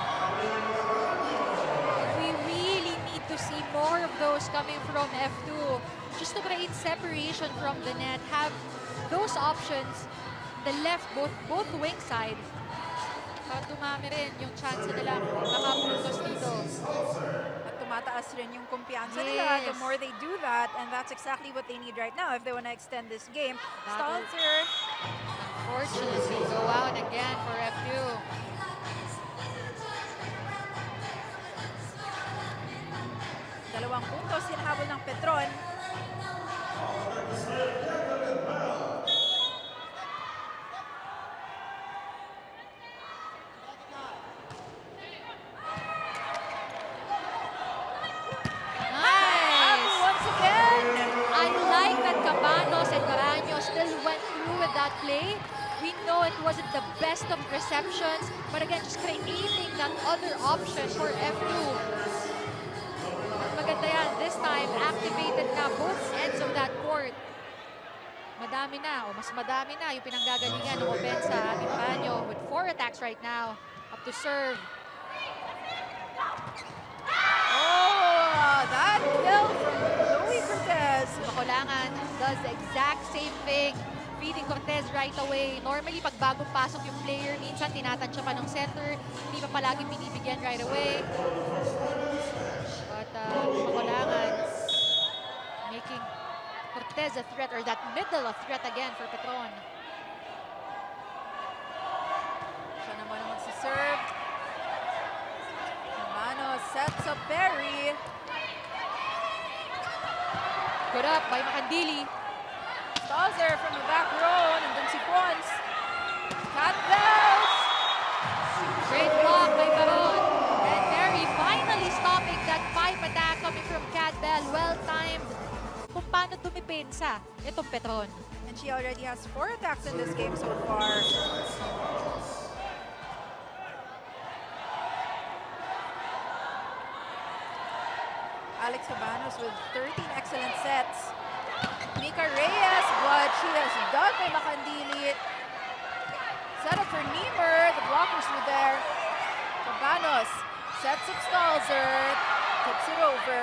Speaker 2: We really need to see more of those coming from F2 just to create separation from the net. Have those options, the left, both wing side. Para dumami rin yung chance nila makapuntos dito.
Speaker 1: At tumataas rin yung kumpiyansa nila the
Speaker 2: Yes.
Speaker 1: more they do that, and that's exactly what they need right now if they want to extend this game.
Speaker 2: That is-
Speaker 1: Stalzer.
Speaker 2: Unfortunately, go out again for F2.
Speaker 1: Dalawang puntos hinahabol ng Petron. Happy
Speaker 2: Nice!
Speaker 1: once again.
Speaker 2: I like that Cabanos and Maraño still went through with that play. We know it wasn't the best of receptions, but again, just creating that other option for F2. At maganda maganda yan. This time, activated na both ends of that court. Madami na, o mas madami na yung pinanggagalingan ng Obensa at Ipanyo with 4 attacks right now. Up to serve.
Speaker 1: Oh, that kill from Louis Cortez.
Speaker 2: Makulangan does the exact same thing. Feeding Cortez right away. Normally, pag bagong pasok yung player, minsan tinatansya pa ng center. Hindi pa palagi binibigyan right away. But Makulangan making Cortez a threat, or that middle a threat again for Petron.
Speaker 1: Siya naman si serve. Hermano sets up Perry.
Speaker 2: Good up by Macandili.
Speaker 1: Stalzer from the back row. Nandun si Pons. Cat bells.
Speaker 2: Great block by Baron. And Perry finally stopping that 5 attack coming from Cat Bell. Well-timed. Kung paano dumipensa itong Petron.
Speaker 1: And she already has 4 attacks in this game so far. Alex Cabanos with 13 excellent sets. Mika Reyes, but she has dug by Macandili. Set up for Niemer. The blockers were there. Cabanos sets up Stalzer. Tips it over.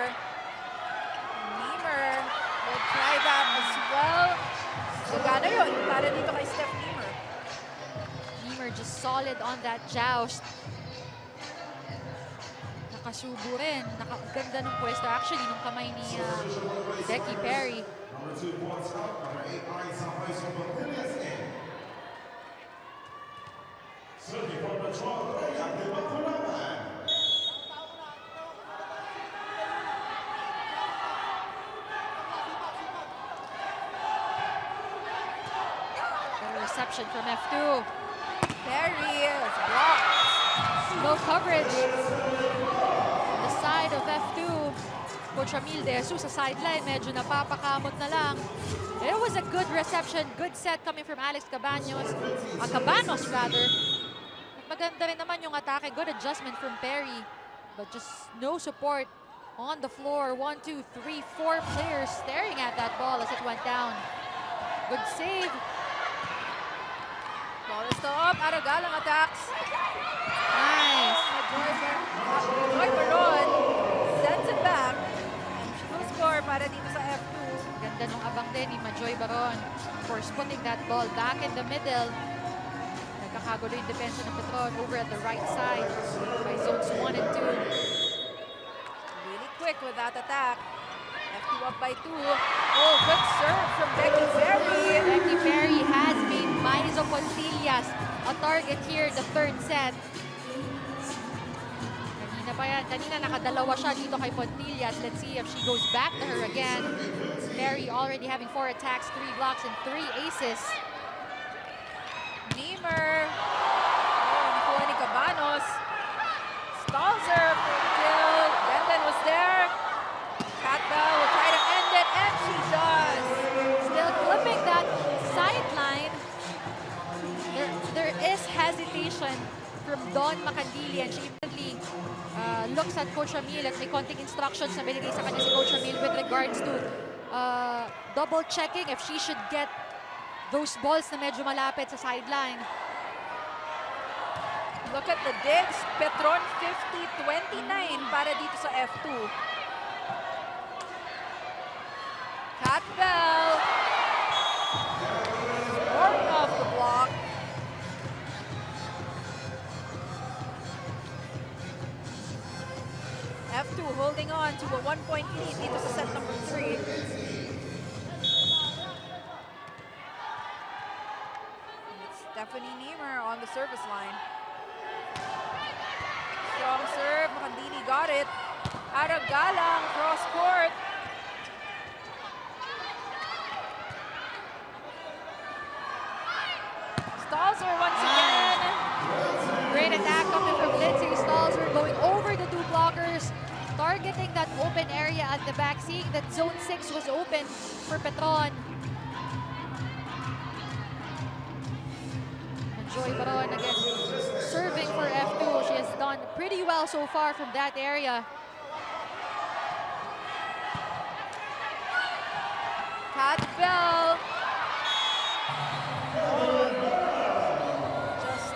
Speaker 1: Niemer will try that as well. Gagana yun para dito kay Steph Niemer.
Speaker 2: Niemer just solid on that joust. Nakasubo rin. Nakaganda ng pwesto actually nung kamay ni Becky Perry.
Speaker 6: Number 2 points out. Number 8 eyes on ice on the limits in. Serving from Petron, Rhea de Maculaman.
Speaker 2: Better reception from F2.
Speaker 1: Perry is blocked.
Speaker 2: No coverage. On the side of F2. Coach Ramil De Jesus sa sideline, medyo napapakamot na lang. It was a good reception, good set coming from Alex Cabanos. Cabanos rather. Maganda rin naman yung atake. Good adjustment from Perry. But just no support on the floor. 1, 2, 3, 4 players staring at that ball as it went down. Good save.
Speaker 1: Ball is still up. Aragalang attacks.
Speaker 2: Nice.
Speaker 1: Joy Baron sends it back. And she will score para dito sa F2.
Speaker 2: Ganda nung abang din ni Majoy Baron for putting that ball back in the middle. Nagkakagulo yung depensa ng Petron over at the right side by zones 1 and 2.
Speaker 1: Really quick with that attack. F2 up by 2. Oh, good serve from Becky Perry.
Speaker 2: Becky Perry has made Maizo Pontillas a target here the third set. Kanina pa yan. Kanina nakadalawa siya dito kay Pontillas. Let's see if she goes back to her again. Perry already having 4 attacks, 3 blocks, and 3 aces.
Speaker 1: Niemer. Oh, nakuha ni Cabanos. Stalzer for the kill. Benden was there. Katba will try to end it, and she does.
Speaker 2: Still clipping that sideline. There is hesitation from Dawn Macandili, and she immediately looks at Coach Ramil at may konting instructions na binigay sa kanya si Coach Ramil with regards to double checking if she should get those balls na medyo malapit sa sideline.
Speaker 1: Look at the digs. Petron 50-29 para dito sa F2. Catbell. Scoring off the block. F2 holding on to a 1-point lead dito sa set number 3. Stephanie Niemer on the service line. Strong serve. Macandili got it. Aragalang cross court. Stalzer once again.
Speaker 2: Great attack coming from Lindsay Stalzer, going over the 2 blockers, targeting that open area at the back, seeing that zone 6 was open for Petron. Joy Baron again serving for F2. She has done pretty well so far from that area.
Speaker 1: Cat Bell. Just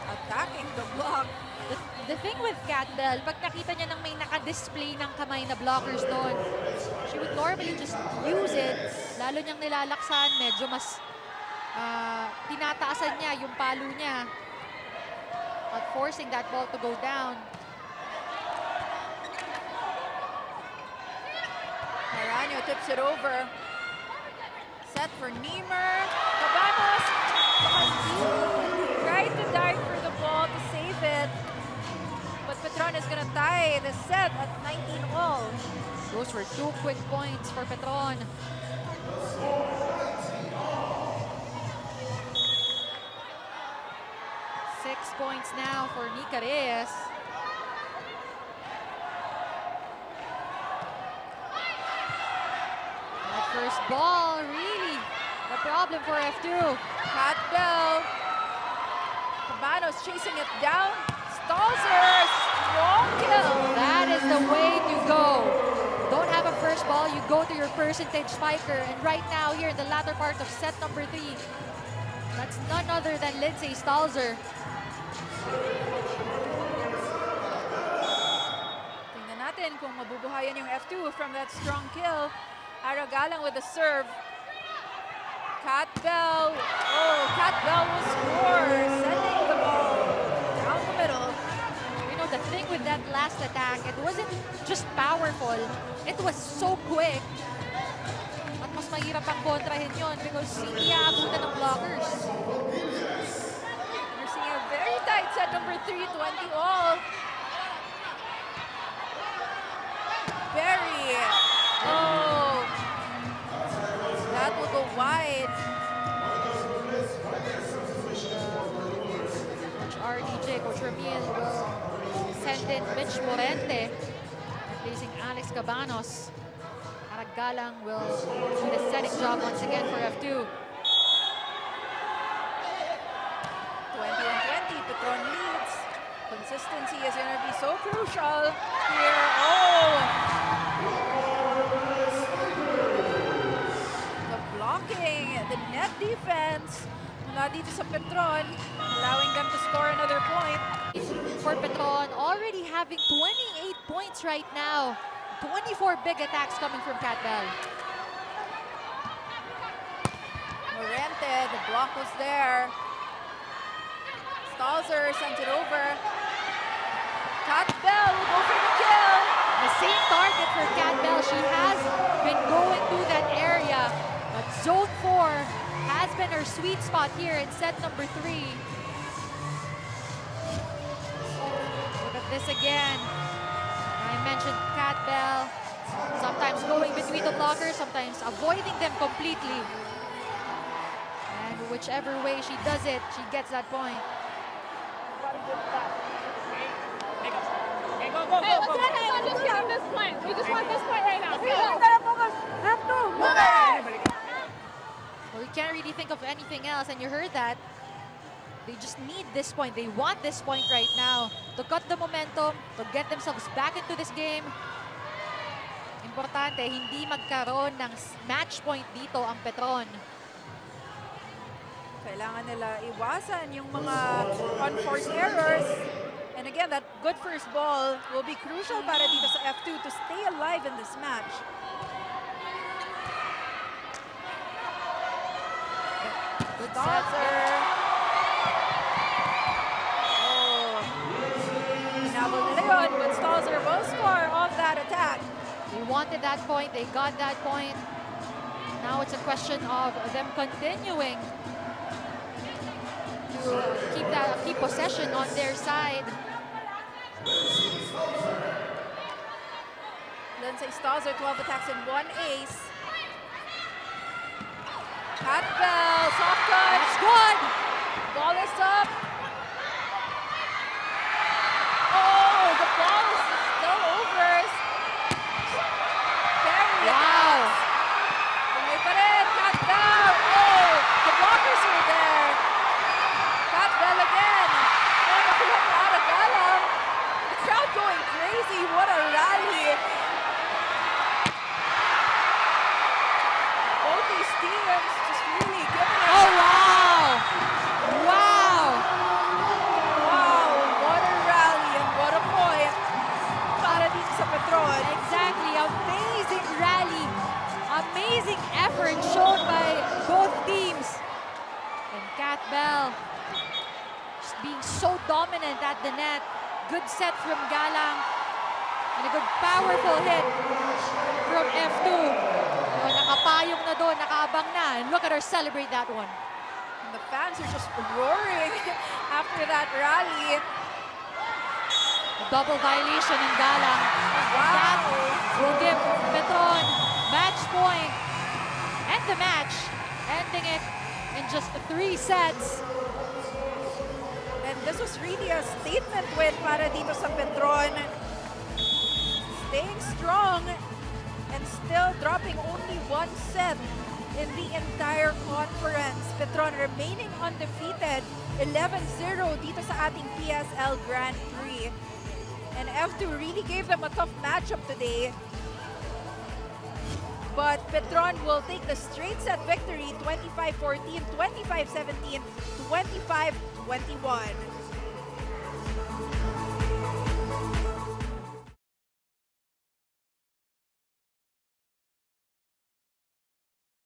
Speaker 1: attacking the block.
Speaker 2: The thing with Cat Bell, pag nakita niya nang may naka-display ng kamay na blockers doon, she would normally just use it. Lalo niyang nilalaksan, medyo mas tinataasan niya yung palo niya. But forcing that ball to go down.
Speaker 1: Maranio tips it over. Set for Niemer. Cabanos tried to dive for the ball to save it. But Petron is gonna tie the set at 19 all.
Speaker 2: Those were 2 quick points for Petron. Six points now for Nika Reyes. That first ball, really the problem for F2.
Speaker 1: Cat Bell. Cabanos chasing it down. Stalzer. Strong kill.
Speaker 2: That is the way to go. Don't have a first ball, you go to your percentage spiker. And right now, here in the latter part of set number 3, that's none other than Lindsay Stalzer.
Speaker 1: Tingnan natin kung mabubuhayan yung F2 from that strong kill. Aragalang with the serve. Cat Bell. Oh, Cat Bell will score. Sending the ball down the middle.
Speaker 2: You know, the thing with that last attack, it wasn't just powerful, it was so quick. At mas mahirap ang kontrahin yun because hindi aabutan ng blockers.
Speaker 1: We're seeing a very tight set number 3, 20 all. Very. Oh. That will go wide.
Speaker 2: Coach RDJ, Coach Ramil will send in Mitch Morente, replacing Alex Cabanos. Aragalang will do the setting job once again for F2.
Speaker 1: 21-20, Petron leads. Consistency is going to be so crucial here. Oh! The blocking, the net defense mula dito sa Petron, allowing them to score another point.
Speaker 2: For Petron, already having 28 points right now. 24 big attacks coming from Cat Bell.
Speaker 1: Morente, the block was there. Stalzer sent it over. Cat Bell will go for the kill.
Speaker 2: The same target for Cat Bell. She has been going through that area, but zone 4 has been her sweet spot here in set number 3. Look at this again. I mentioned Cat Bell, sometimes going between the blockers, sometimes avoiding them completely. And whichever way she does it, she gets that point.
Speaker 4: Okay, go, go,
Speaker 5: Hey,
Speaker 4: go,
Speaker 5: let's
Speaker 4: go.
Speaker 5: not just get on this point. We just want this point right now.
Speaker 2: Well, you can't really think of anything else, and you heard that. They just need this point. They want this point right now to cut the momentum, to get themselves back into this game. Importante, hindi magkaroon ng match point dito ang Petron.
Speaker 1: Kailangan nila iwasan yung mga unforced errors. And again, that good first ball will be crucial para dito sa F2 to stay alive in this match.
Speaker 2: Good set.
Speaker 1: Stalzer. Oh. Hinabol nila yun, but Stalzer will score off that attack.
Speaker 2: They wanted that point. They got that point. Now it's a question of them continuing to keep possession on their side.
Speaker 1: Lindsay Stalzer, 12 attacks and 1 ace. Cat Bell, soft touch.
Speaker 2: That's good.
Speaker 1: Ball is up. Oh, the ball is still over. Very
Speaker 2: Wow.
Speaker 1: Tuloy pa rin, Cat Bell. Oh, the blockers were there. Cat Bell again. Oh, nakuha na Aragalang. The crowd going crazy. What a rally.
Speaker 2: effort shown by both teams. And Kat Bell just being so dominant at the net. Good set from Galang. And a good powerful hit from F2. Oh, nakapayong na doon, nakaabang na. And look at her celebrate that one.
Speaker 1: And the fans are just roaring after that rally.
Speaker 2: A double violation in Galang.
Speaker 1: Wow.
Speaker 2: That will give Petron match point. And the match, ending it in just 3 sets.
Speaker 1: And this was really a statement win para dito sa Petron. Staying strong and still dropping only 1 set in the entire conference. Petron remaining undefeated, 11-0 dito sa ating PSL Grand Prix. And F2 really gave them a tough matchup today. But Petron will take the straight set victory, 25-14, 25-17, 25-21.